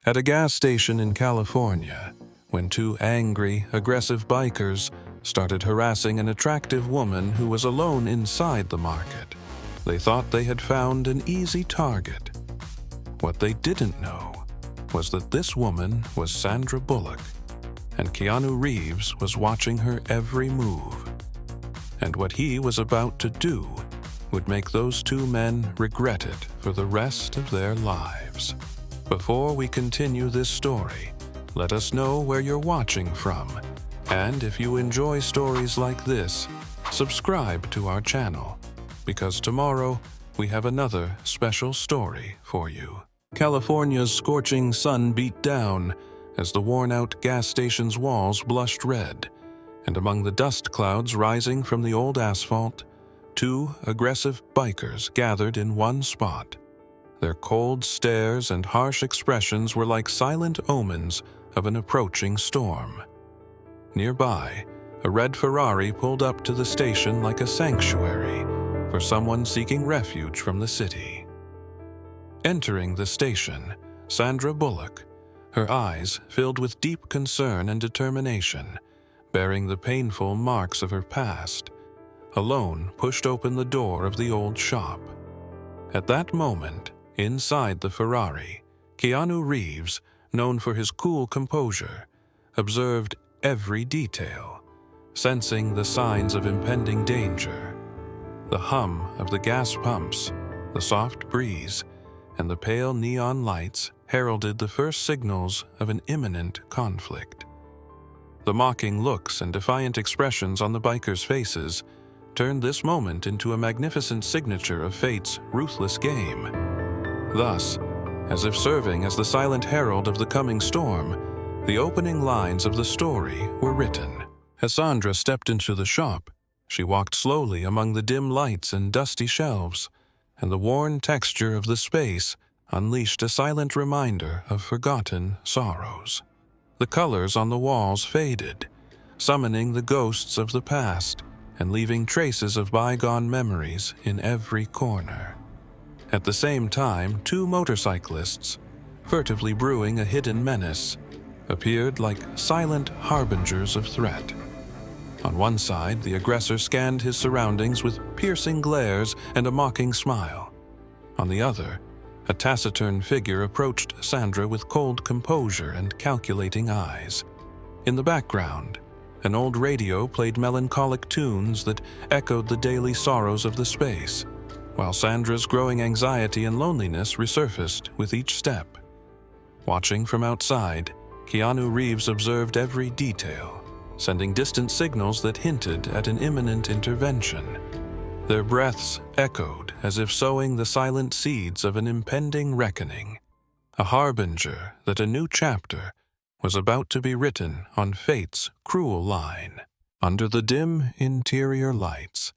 At a gas station in California, when two angry, aggressive bikers started harassing an attractive woman who was alone inside the market, they thought they had found an easy target. What they didn't know was that this woman was Sandra Bullock, and Keanu Reeves was watching her every move. And what he was about to do would make those two men regret it for the rest of their lives. Before we continue this story, let us know where you're watching from, and if you enjoy stories like this, subscribe to our channel, because tomorrow we have another special story for you. California's scorching sun beat down as the worn-out gas station's walls blushed red, and among the dust clouds rising from the old asphalt, two aggressive bikers gathered in one spot. Their cold stares and harsh expressions were like silent omens of an approaching storm. Nearby, a red Ferrari pulled up to the station like a sanctuary for someone seeking refuge from the city. Entering the station, Sandra Bullock, her eyes filled with deep concern and determination, bearing the painful marks of her past, alone pushed open the door of the old shop. At that moment, inside the Ferrari, Keanu Reeves, known for his cool composure, observed every detail, sensing the signs of impending danger. The hum of the gas pumps, the soft breeze, and the pale neon lights heralded the first signals of an imminent conflict. The mocking looks and defiant expressions on the bikers' faces turned this moment into a magnificent signature of fate's ruthless game. Thus, as if serving as the silent herald of the coming storm, the opening lines of the story were written. As Sandra stepped into the shop, she walked slowly among the dim lights and dusty shelves, and the worn texture of the space unleashed a silent reminder of forgotten sorrows. The colors on the walls faded, summoning the ghosts of the past and leaving traces of bygone memories in every corner. At the same time, two motorcyclists, furtively brewing a hidden menace, appeared like silent harbingers of threat. On one side, the aggressor scanned his surroundings with piercing glares and a mocking smile. On the other, a taciturn figure approached Sandra with cold composure and calculating eyes. In the background, an old radio played melancholic tunes that echoed the daily sorrows of the space, while Sandra's growing anxiety and loneliness resurfaced with each step. Watching from outside, Keanu Reeves observed every detail, sending distant signals that hinted at an imminent intervention. Their breaths echoed as if sowing the silent seeds of an impending reckoning, a harbinger that a new chapter was about to be written on fate's cruel line. Under the dim interior lights,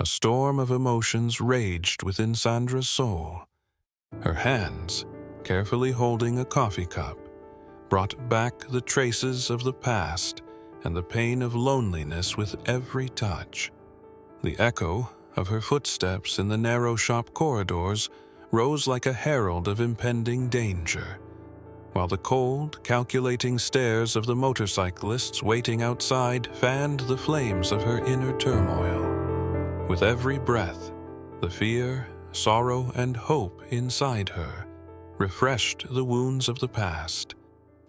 a storm of emotions raged within Sandra's soul. Her hands, carefully holding a coffee cup, brought back the traces of the past and the pain of loneliness with every touch. The echo of her footsteps in the narrow shop corridors rose like a herald of impending danger, while the cold, calculating stares of the motorcyclists waiting outside fanned the flames of her inner turmoil. With every breath, the fear, sorrow, and hope inside her refreshed the wounds of the past,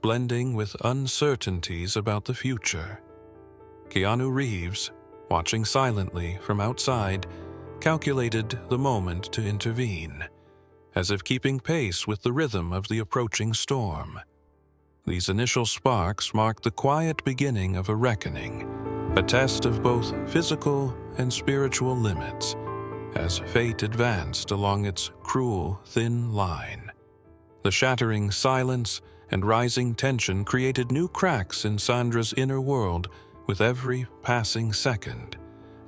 blending with uncertainties about the future. Keanu Reeves, watching silently from outside, calculated the moment to intervene, as if keeping pace with the rhythm of the approaching storm. These initial sparks marked the quiet beginning of a reckoning, a test of both physical and spiritual limits, as fate advanced along its cruel, thin line. The shattering silence and rising tension created new cracks in Sandra's inner world with every passing second,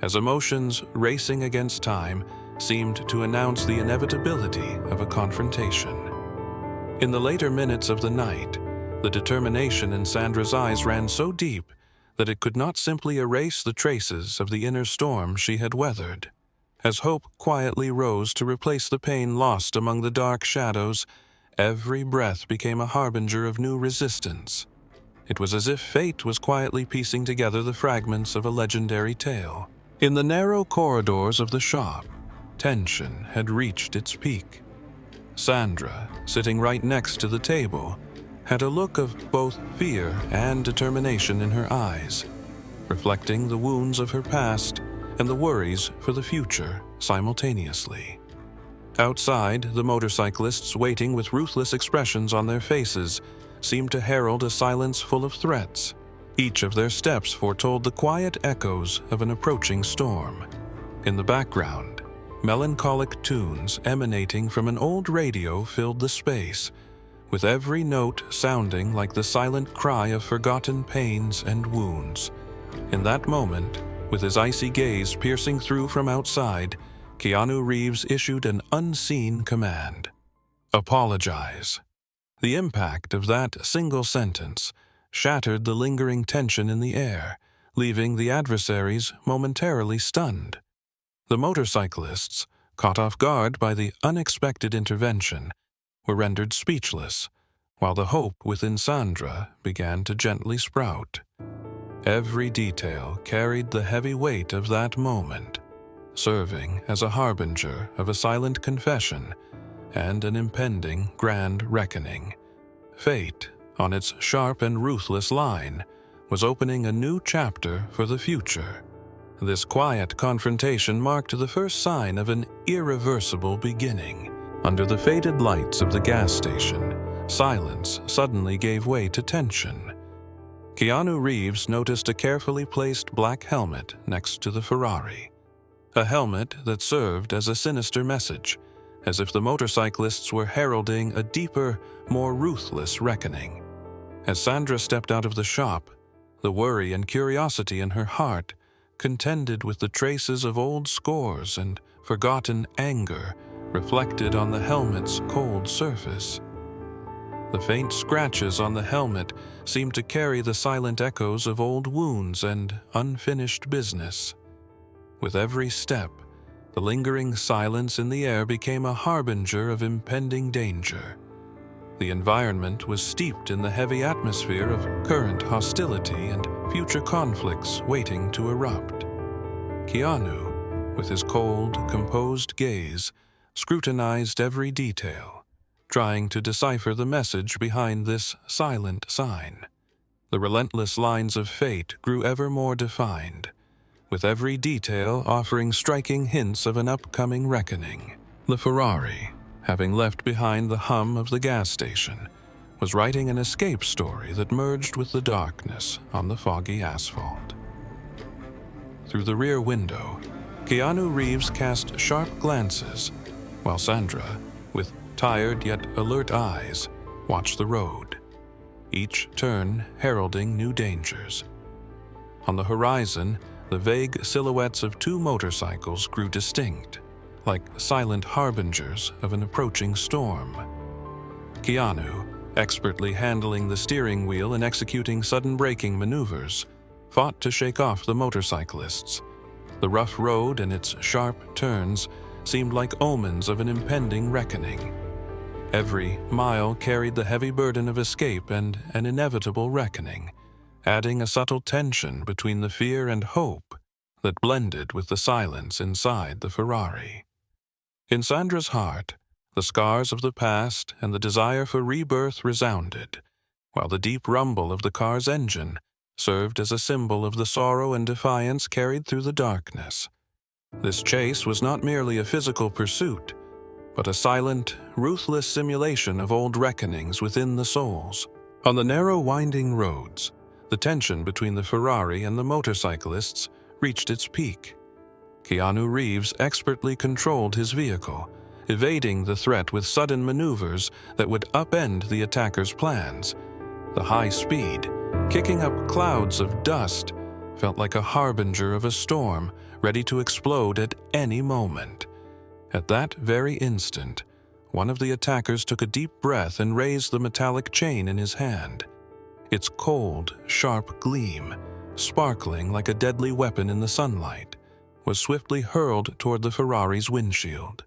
as emotions racing against time seemed to announce the inevitability of a confrontation. In the later minutes of the night, the determination in Sandra's eyes ran so deep that it could not simply erase the traces of the inner storm she had weathered. As hope quietly rose to replace the pain lost among the dark shadows, Every breath became a harbinger of new resistance. It was as if fate was quietly piecing together the fragments of a legendary tale. In the narrow corridors of the shop, tension had reached its peak. Sandra, sitting right next to the table, had a look of both fear and determination in her eyes, reflecting the wounds of her past and the worries for the future simultaneously. Outside, the motorcyclists, waiting with ruthless expressions on their faces, seemed to herald a silence full of threats. Each of their steps foretold the quiet echoes of an approaching storm. In the background, melancholic tunes emanating from an old radio filled the space, with every note sounding like the silent cry of forgotten pains and wounds. In that moment, with his icy gaze piercing through from outside, Keanu Reeves issued an unseen command. "Apologize." The impact of that single sentence shattered the lingering tension in the air, leaving the adversaries momentarily stunned. The motorcyclists, caught off guard by the unexpected intervention, were rendered speechless, while the hope within Sandra began to gently sprout. Every detail carried the heavy weight of that moment, serving as a harbinger of a silent confession and an impending grand reckoning. Fate, on its sharp and ruthless line, was opening a new chapter for the future. This quiet confrontation marked the first sign of an irreversible beginning. Under the faded lights of the gas station, silence suddenly gave way to tension. Keanu Reeves noticed a carefully placed black helmet next to the Ferrari. A helmet that served as a sinister message, as if the motorcyclists were heralding a deeper, more ruthless reckoning. As Sandra stepped out of the shop, the worry and curiosity in her heart contended with the traces of old scores and forgotten anger reflected on the helmet's cold surface. The faint scratches on the helmet seemed to carry the silent echoes of old wounds and unfinished business. With every step, the lingering silence in the air became a harbinger of impending danger. The environment was steeped in the heavy atmosphere of current hostility and future conflicts waiting to erupt. Keanu, with his cold, composed gaze, scrutinized every detail, trying to decipher the message behind this silent sign. The relentless lines of fate grew ever more defined, with every detail offering striking hints of an upcoming reckoning. The Ferrari, having left behind the hum of the gas station, was writing an escape story that merged with the darkness on the foggy asphalt. Through the rear window, Keanu Reeves cast sharp glances, while Sandra, with tired yet alert eyes, watched the road, each turn heralding new dangers. On the horizon, the vague silhouettes of two motorcycles grew distinct, like silent harbingers of an approaching storm. Keanu, expertly handling the steering wheel and executing sudden braking maneuvers, fought to shake off the motorcyclists. The rough road and its sharp turns seemed like omens of an impending reckoning. Every mile carried the heavy burden of escape and an inevitable reckoning, adding a subtle tension between the fear and hope that blended with the silence inside the Ferrari. In Sandra's heart, the scars of the past and the desire for rebirth resounded, while the deep rumble of the car's engine served as a symbol of the sorrow and defiance carried through the darkness. This chase was not merely a physical pursuit, but a silent, ruthless simulation of old reckonings within the souls. On the narrow, winding roads, the tension between the Ferrari and the motorcyclists reached its peak. Keanu Reeves expertly controlled his vehicle, evading the threat with sudden maneuvers that would upend the attackers' plans. The high speed, kicking up clouds of dust, felt like a harbinger of a storm ready to explode at any moment. At that very instant, one of the attackers took a deep breath and raised the metallic chain in his hand. Its cold, sharp gleam, sparkling like a deadly weapon in the sunlight, was swiftly hurled toward the Ferrari's windshield.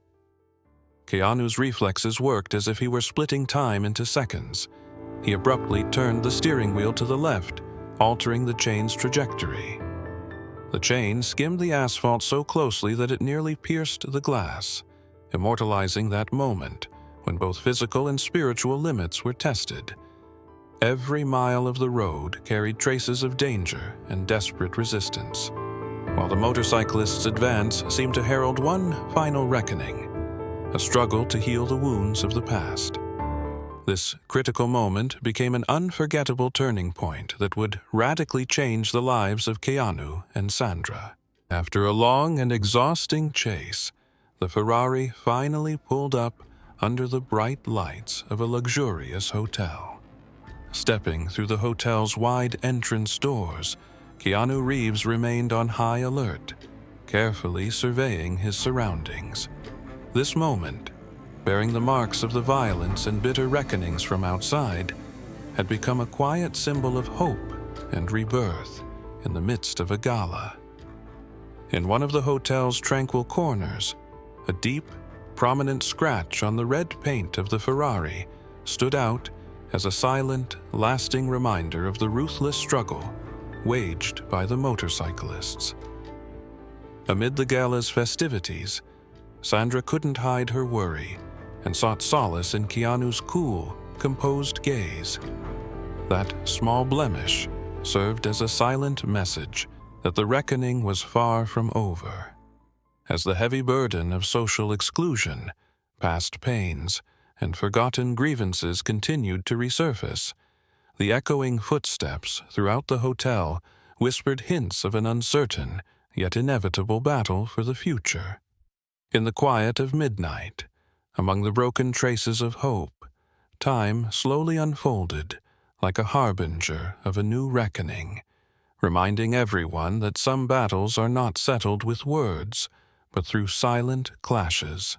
Keanu's reflexes worked as if he were splitting time into seconds. He abruptly turned the steering wheel to the left, altering the chain's trajectory. The chain skimmed the asphalt so closely that it nearly pierced the glass, immortalizing that moment when both physical and spiritual limits were tested. Every mile of the road carried traces of danger and desperate resistance, while the motorcyclists' advance seemed to herald one final reckoning, a struggle to heal the wounds of the past. This critical moment became an unforgettable turning point that would radically change the lives of Keanu and Sandra. After a long and exhausting chase, the Ferrari finally pulled up under the bright lights of a luxurious hotel. Stepping through the hotel's wide entrance doors, Keanu Reeves remained on high alert, carefully surveying his surroundings. This moment, bearing the marks of the violence and bitter reckonings from outside, had become a quiet symbol of hope and rebirth in the midst of a gala. In one of the hotel's tranquil corners, a deep, prominent scratch on the red paint of the Ferrari stood out as a silent, lasting reminder of the ruthless struggle waged by the motorcyclists. Amid the gala's festivities, Sandra couldn't hide her worry and sought solace in Keanu's cool, composed gaze. That small blemish served as a silent message that the reckoning was far from over. As the heavy burden of social exclusion, past pains, and forgotten grievances continued to resurface, the echoing footsteps throughout the hotel whispered hints of an uncertain, yet inevitable battle for the future. In the quiet of midnight, among the broken traces of hope, time slowly unfolded like a harbinger of a new reckoning, reminding everyone that some battles are not settled with words, but through silent clashes.